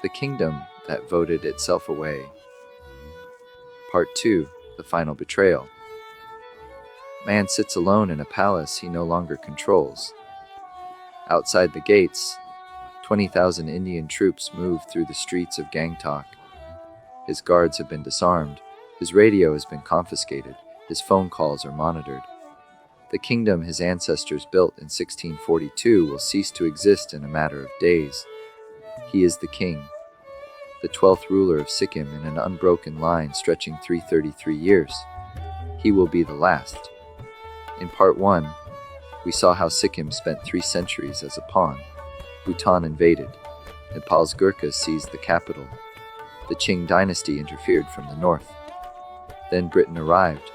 The kingdom that voted itself away. Part 2. The final betrayal. Man sits alone in a palace he no longer controls. Outside the gates, 20,000 Indian troops move through the streets of Gangtok. His guards have been disarmed, his radio has been confiscated, his phone calls are monitored. The kingdom his ancestors built in 1642 will cease to exist in a matter of days. He is the king, the 12th ruler of Sikkim in an unbroken line stretching 333 years. He will be the last. In part 1, we saw how Sikkim spent 3 centuries as a pawn. Bhutan invaded. Nepal's Gurkhas seized the capital. The Qing dynasty interfered from the north. Then Britain arrived,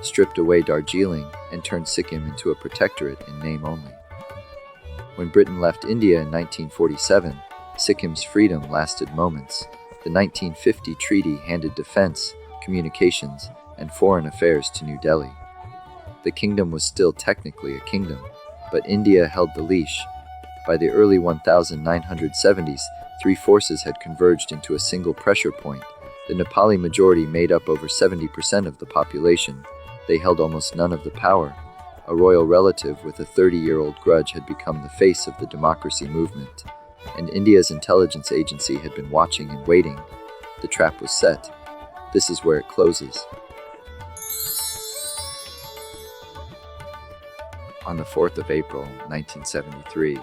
stripped away Darjeeling, and turned Sikkim into a protectorate in name only. When Britain left India in 1947, Sikkim's freedom lasted moments. The 1950 treaty handed defense, communications, and foreign affairs to New Delhi. The kingdom was still technically a kingdom, but India held the leash. By the early 1970s, 3 forces had converged into a single pressure point. The Nepali majority made up over 70% of the population. They held almost none of the power. A royal relative with a 30-year-old grudge had become the face of the democracy movement, and India's intelligence agency had been watching and waiting. The trap was set. This is where it closes. On the 4th of April, 1973,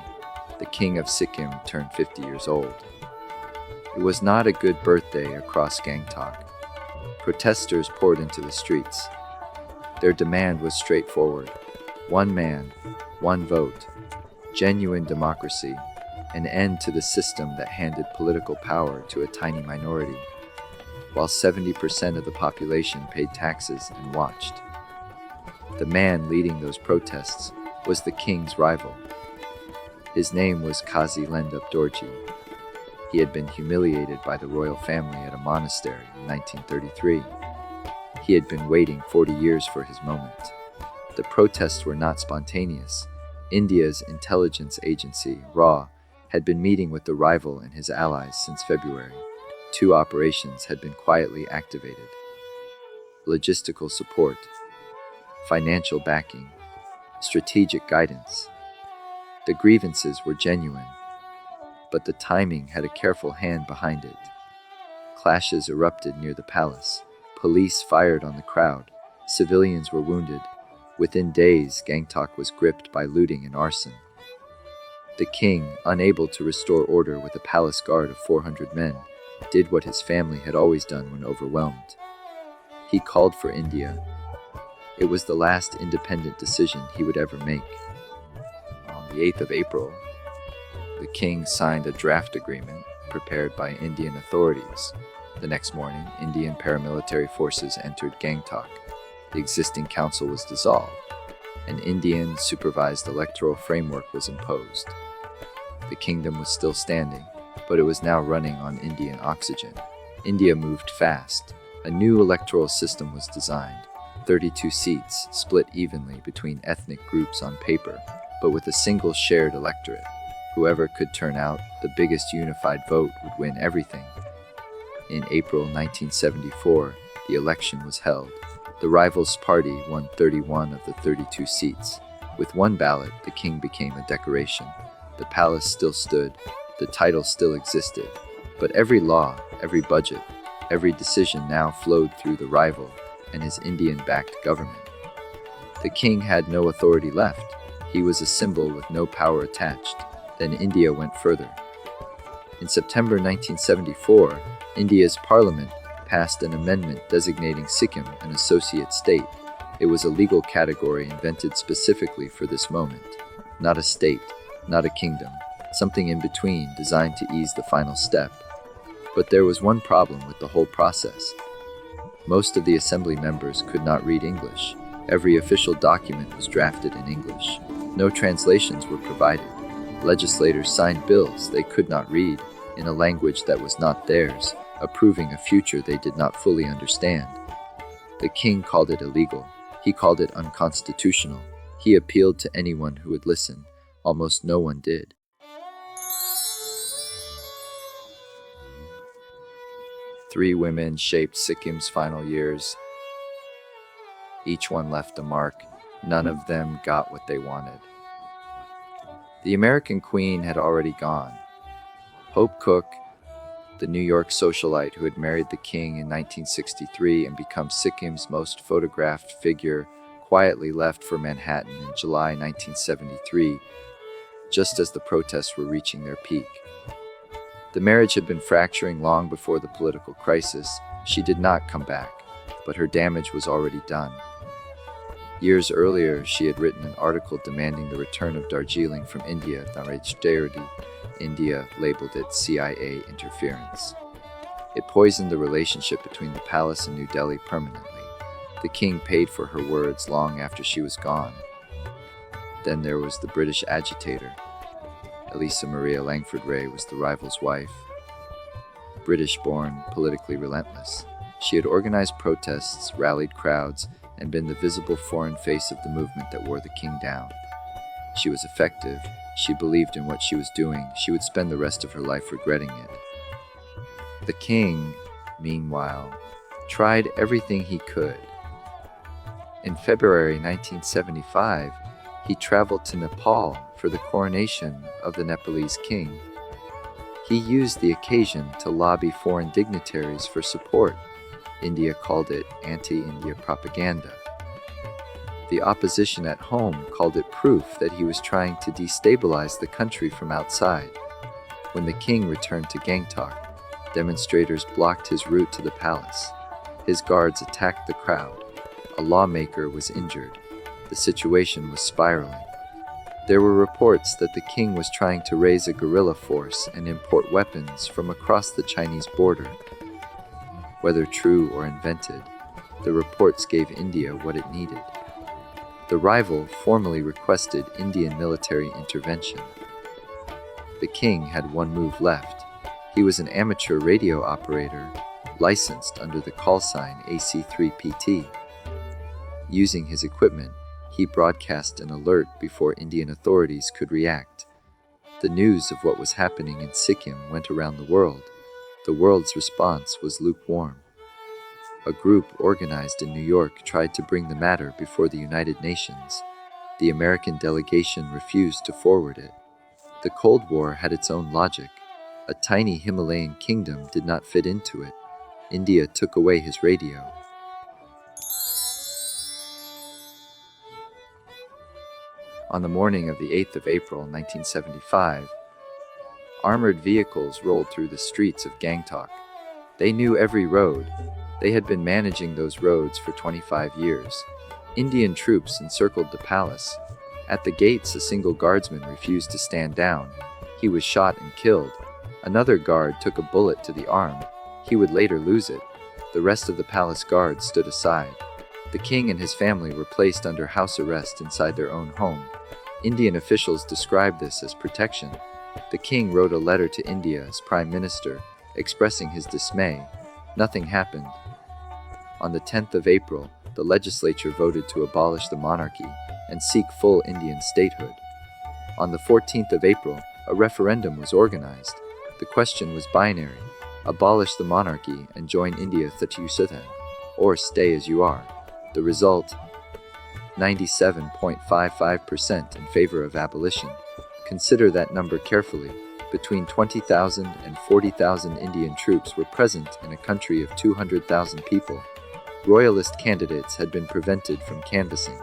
the king of Sikkim turned 50 years old. It was not a good birthday across Gangtok. Protesters poured into the streets. Their demand was straightforward: one man, one vote, genuine democracy, an end to the system that handed political power to a tiny minority, while 70% of the population paid taxes and watched. The man leading those protests was the king's rival. His name was Qazi Lendup Dorji. He had been humiliated by the royal family at a monastery in 1933. He had been waiting 40 years for his moment. The protests were not spontaneous. India's intelligence agency, RAW, had been meeting with the rival and his allies since February. 2 operations had been quietly activated: logistical support, financial backing, strategic guidance. The grievances were genuine, but the timing had a careful hand behind it. Clashes erupted near the palace. Police fired on the crowd. Civilians were wounded. Within days, Gangtok was gripped by looting and arson. The king, unable to restore order with a palace guard of 400 men, did what his family had always done when overwhelmed. He called for India. It was the last independent decision he would ever make. On the 8th of April, the king signed a draft agreement prepared by Indian authorities. The next morning, Indian paramilitary forces entered Gangtok. The existing council was dissolved. An Indian-supervised electoral framework was imposed. The kingdom was still standing, but it was now running on Indian oxygen. India moved fast. A new electoral system was designed. 32 seats, split evenly between ethnic groups on paper, but with a single shared electorate. Whoever could turn out the biggest unified vote would win everything. In April 1974, the election was held. The rivals' party won 31 of the 32 seats. With one ballot, the king became a decoration. The palace still stood, the title still existed, but every law, every budget, every decision now flowed through the rival and his Indian-backed government. The king had no authority left. He was a symbol with no power attached. Then India went further. In September 1974, India's parliament passed an amendment designating Sikkim an associate state. It was a legal category invented specifically for this moment. Not a state, not a kingdom, something in between designed to ease the final step. But there was one problem with the whole process. Most of the assembly members could not read English. Every official document was drafted in English. No translations were provided. Legislators signed bills they could not read in a language that was not theirs, approving a future they did not fully understand. The king called it illegal. He called it unconstitutional. He appealed to anyone who would listen. Almost no one did. Three women shaped Sikkim's final years. Each one left a mark. None of them got what they wanted. The American Queen had already gone. Hope Cook, the New York socialite who had married the king in 1963 and become Sikkim's most photographed figure, quietly left for Manhattan in July 1973, just as the protests were reaching their peak. The marriage had been fracturing long before the political crisis. She did not come back, but her damage was already done. Years earlier, she had written an article demanding the return of Darjeeling from India. India labeled it CIA interference. It poisoned the relationship between the palace and New Delhi permanently. The king paid for her words long after she was gone. Then there was the British agitator. Elisa Maria Langford Ray was the rival's wife. British-born, politically relentless, she had organized protests, rallied crowds, and been the visible foreign face of the movement that wore the king down. She was effective. She believed in what she was doing. She would spend the rest of her life regretting it. The king, meanwhile, tried everything he could. In February 1975, he traveled to Nepal for the coronation of the Nepalese king. He used the occasion to lobby foreign dignitaries for support. India called it anti-India propaganda. The opposition at home called it proof that he was trying to destabilize the country from outside. When the king returned to Gangtok, demonstrators blocked his route to the palace. His guards attacked the crowd. A lawmaker was injured. The situation was spiraling. There were reports that the king was trying to raise a guerrilla force and import weapons from across the Chinese border. Whether true or invented, the reports gave India what it needed. The rival formally requested Indian military intervention. The king had one move left. He was an amateur radio operator, licensed under the call sign AC3PT. Using his equipment, he broadcast an alert before Indian authorities could react. The news of what was happening in Sikkim went around the world. The world's response was lukewarm. A group organized in New York tried to bring the matter before the United Nations. The American delegation refused to forward it. The Cold War had its own logic. A tiny Himalayan kingdom did not fit into it. India took away his radio. On the morning of the 8th of April 1975, armored vehicles rolled through the streets of Gangtok. They knew every road. They had been managing those roads for 25 years. Indian troops encircled the palace. At the gates, a single guardsman refused to stand down. He was shot and killed. Another guard took a bullet to the arm. He would later lose it. The rest of the palace guards stood aside. The king and his family were placed under house arrest inside their own home. Indian officials described this as protection. The king wrote a letter to India's prime minister, expressing his dismay. Nothing happened. On the 10th of April, the legislature voted to abolish the monarchy and seek full Indian statehood. On the 14th of April, a referendum was organized. The question was binary: abolish the monarchy and join India or stay as you are. The result: 97.55% in favor of abolition. Consider that number carefully. Between 20,000 and 40,000 Indian troops were present in a country of 200,000 people. Royalist candidates had been prevented from canvassing.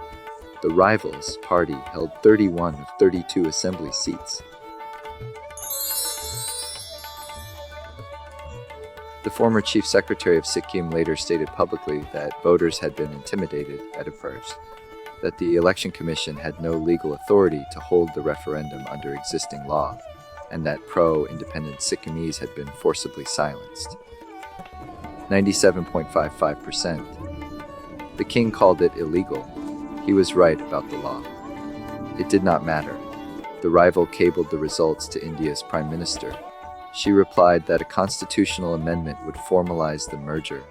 The rivals' party held 31 of 32 assembly seats. The former chief secretary of Sikkim later stated publicly that voters had been intimidated at first, that the election commission had no legal authority to hold the referendum under existing law, and that pro-independent Sikkimese had been forcibly silenced. 97.55%. The king called it illegal. He was right about the law. It did not matter. The rival cabled the results to India's prime minister. She replied that a constitutional amendment would formalize the merger.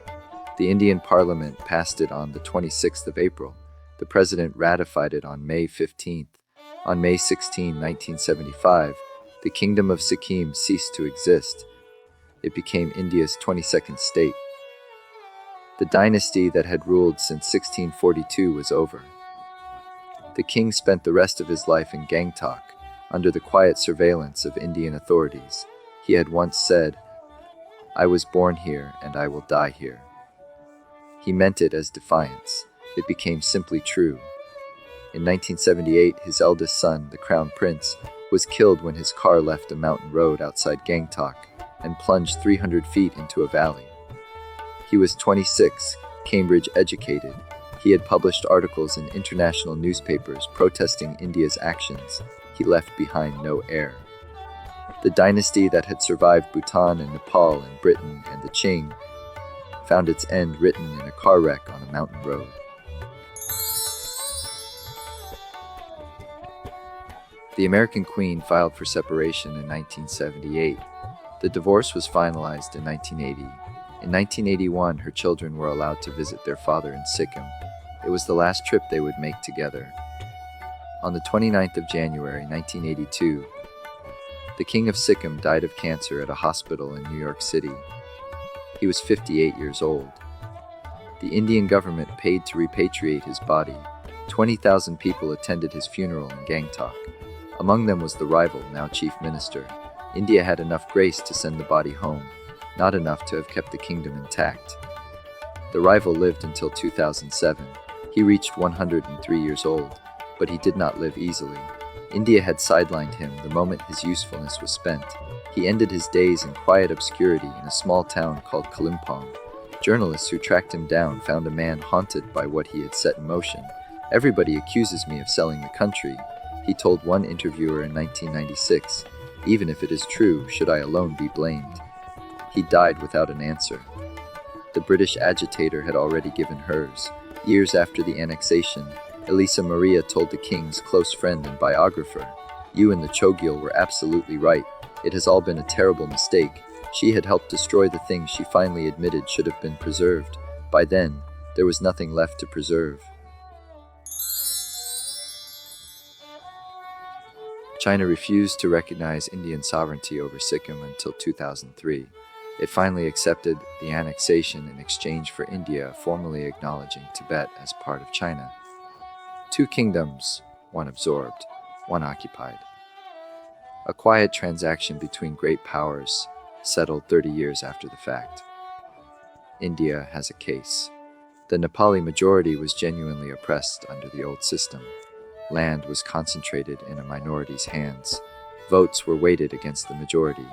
The Indian parliament passed it on the 26th of April. The president ratified it on May 15th. On May 16, 1975, the Kingdom of Sikkim ceased to exist. It became India's 22nd state. The dynasty that had ruled since 1642 was over. The king spent the rest of his life in Gangtok, under the quiet surveillance of Indian authorities. He had once said, "I was born here and I will die here." He meant it as defiance. It became simply true. In 1978, his eldest son, the Crown Prince, was killed when his car left a mountain road outside Gangtok and plunged 300 feet into a valley. He was 26, Cambridge educated. He had published articles in international newspapers protesting India's actions. He left behind no heir. The dynasty that had survived Bhutan and Nepal and Britain and the Qing found its end written in a car wreck on a mountain road. The American Queen filed for separation in 1978. The divorce was finalized in 1980. In 1981, her children were allowed to visit their father in Sikkim. It was the last trip they would make together. On the 29th of January 1982, the King of Sikkim died of cancer at a hospital in New York City. He was 58 years old. The Indian government paid to repatriate his body. 20,000 people attended his funeral in Gangtok. Among them was the rival, now Chief Minister. India had enough grace to send the body home, not enough to have kept the kingdom intact. The rival lived until 2007. He reached 103 years old, but he did not live easily. India had sidelined him the moment his usefulness was spent. He ended his days in quiet obscurity in a small town called Kalimpong. Journalists who tracked him down found a man haunted by what he had set in motion. "Everybody accuses me of selling the country," he told one interviewer in 1996. "Even if it is true, should I alone be blamed?" He died without an answer. The British agitator had already given hers. Years after the annexation, Elisa Maria told the king's close friend and biographer, "You and the Chogyal were absolutely right. It has all been a terrible mistake." She had helped destroy the things she finally admitted should have been preserved. By then, there was nothing left to preserve. China refused to recognize Indian sovereignty over Sikkim until 2003. It finally accepted the annexation in exchange for India formally acknowledging Tibet as part of China. Two kingdoms, one absorbed, one occupied. A quiet transaction between great powers, settled 30 years after the fact. India has a case. The Nepali majority was genuinely oppressed under the old system. Land was concentrated in a minority's hands. Votes were weighted against the majority.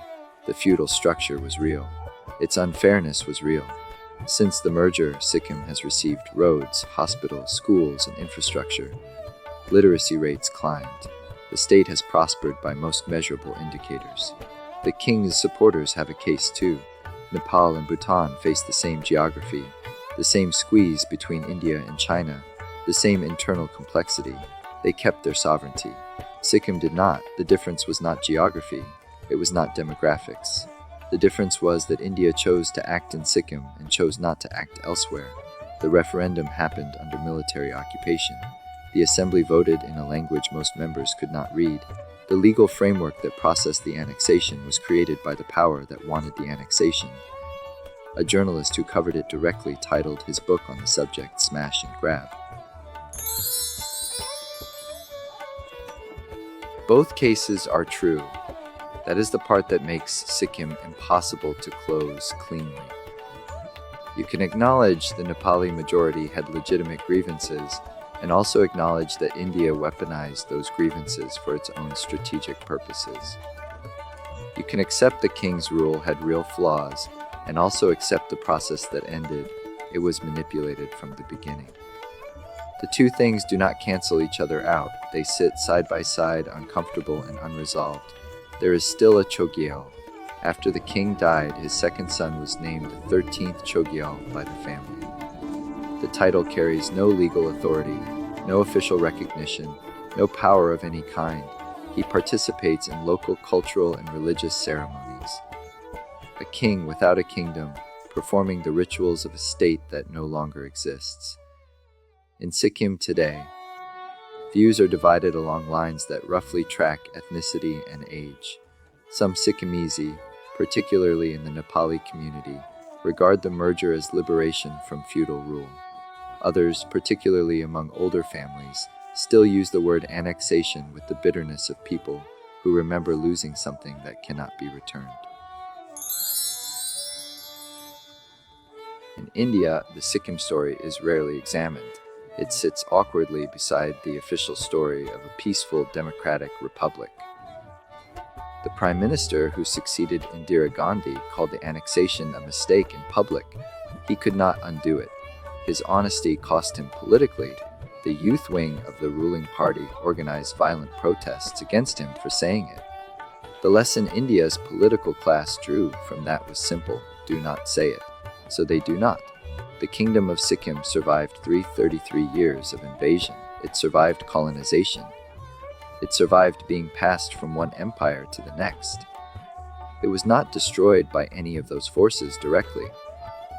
The feudal structure was real. Its unfairness was real. Since the merger, Sikkim has received roads, hospitals, schools, and infrastructure. Literacy rates climbed. The state has prospered by most measurable indicators. The king's supporters have a case too. Nepal and Bhutan face the same geography, the same squeeze between India and China, the same internal complexity. They kept their sovereignty. Sikkim did not. The difference was not geography. It was not demographics. The difference was that India chose to act in Sikkim and chose not to act elsewhere. The referendum happened under military occupation. The assembly voted in a language most members could not read. The legal framework that processed the annexation was created by the power that wanted the annexation. A journalist who covered it directly titled his book on the subject "Smash and Grab." Both cases are true. That is the part that makes Sikkim impossible to close cleanly. You can acknowledge the Nepali majority had legitimate grievances and also acknowledge that India weaponized those grievances for its own strategic purposes. You can accept the king's rule had real flaws and also accept the process that ended. It was manipulated from the beginning. The two things do not cancel each other out. They sit side by side, uncomfortable and unresolved. There is still a Chogyal. After the king died, his second son was named the 13th Chogyal by the family. The title carries no legal authority, no official recognition, no power of any kind. He participates in local cultural and religious ceremonies. A king without a kingdom, performing the rituals of a state that no longer exists. In Sikkim today, views are divided along lines that roughly track ethnicity and age. Some Sikkimese particularly in the Nepali community, regard the merger as liberation from feudal rule. Others, particularly among older families, still use the word annexation with the bitterness of people who remember losing something that cannot be returned. In India, the Sikkim story is rarely examined. It sits awkwardly beside the official story of a peaceful democratic republic. The prime minister who succeeded Indira Gandhi called the annexation a mistake in public. He could not undo it. His honesty cost him politically. The youth wing of the ruling party organized violent protests against him for saying it. The lesson India's political class drew from that was simple: do not say it. So they do not. The kingdom of Sikkim survived 333 years of invasion. It survived colonization. It survived being passed from one empire to the next. It was not destroyed by any of those forces directly.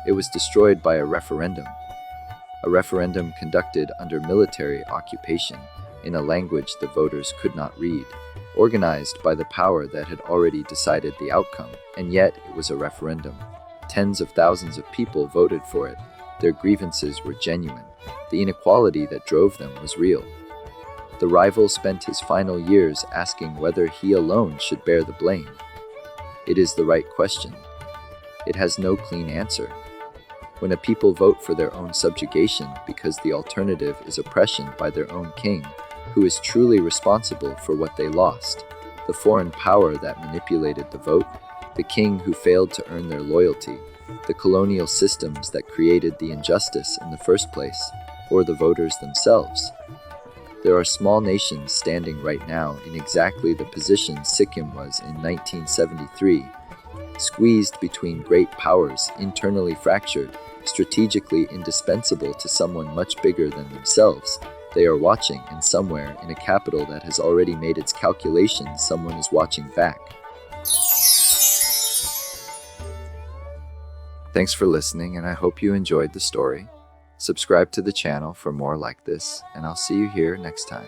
It was destroyed by a referendum conducted under military occupation in a language the voters could not read, organized by the power that had already decided the outcome, and yet it was a referendum. Tens of thousands of people voted for it. Their grievances were genuine. The inequality that drove them was real. The rival spent his final years asking whether he alone should bear the blame. It is the right question. It has no clean answer. When a people vote for their own subjugation because the alternative is oppression by their own king, who is truly responsible for what they lost? The foreign power that manipulated the vote? The king who failed to earn their loyalty? The colonial systems that created the injustice in the first place? Or the voters themselves? There are small nations standing right now in exactly the position Sikkim was in 1973, squeezed between great powers, internally fractured, strategically indispensable to someone much bigger than themselves. They are watching, and somewhere in a capital that has already made its calculations, someone is watching back. Thanks for listening, and I hope you enjoyed the story. Subscribe to the channel for more like this, and I'll see you here next time.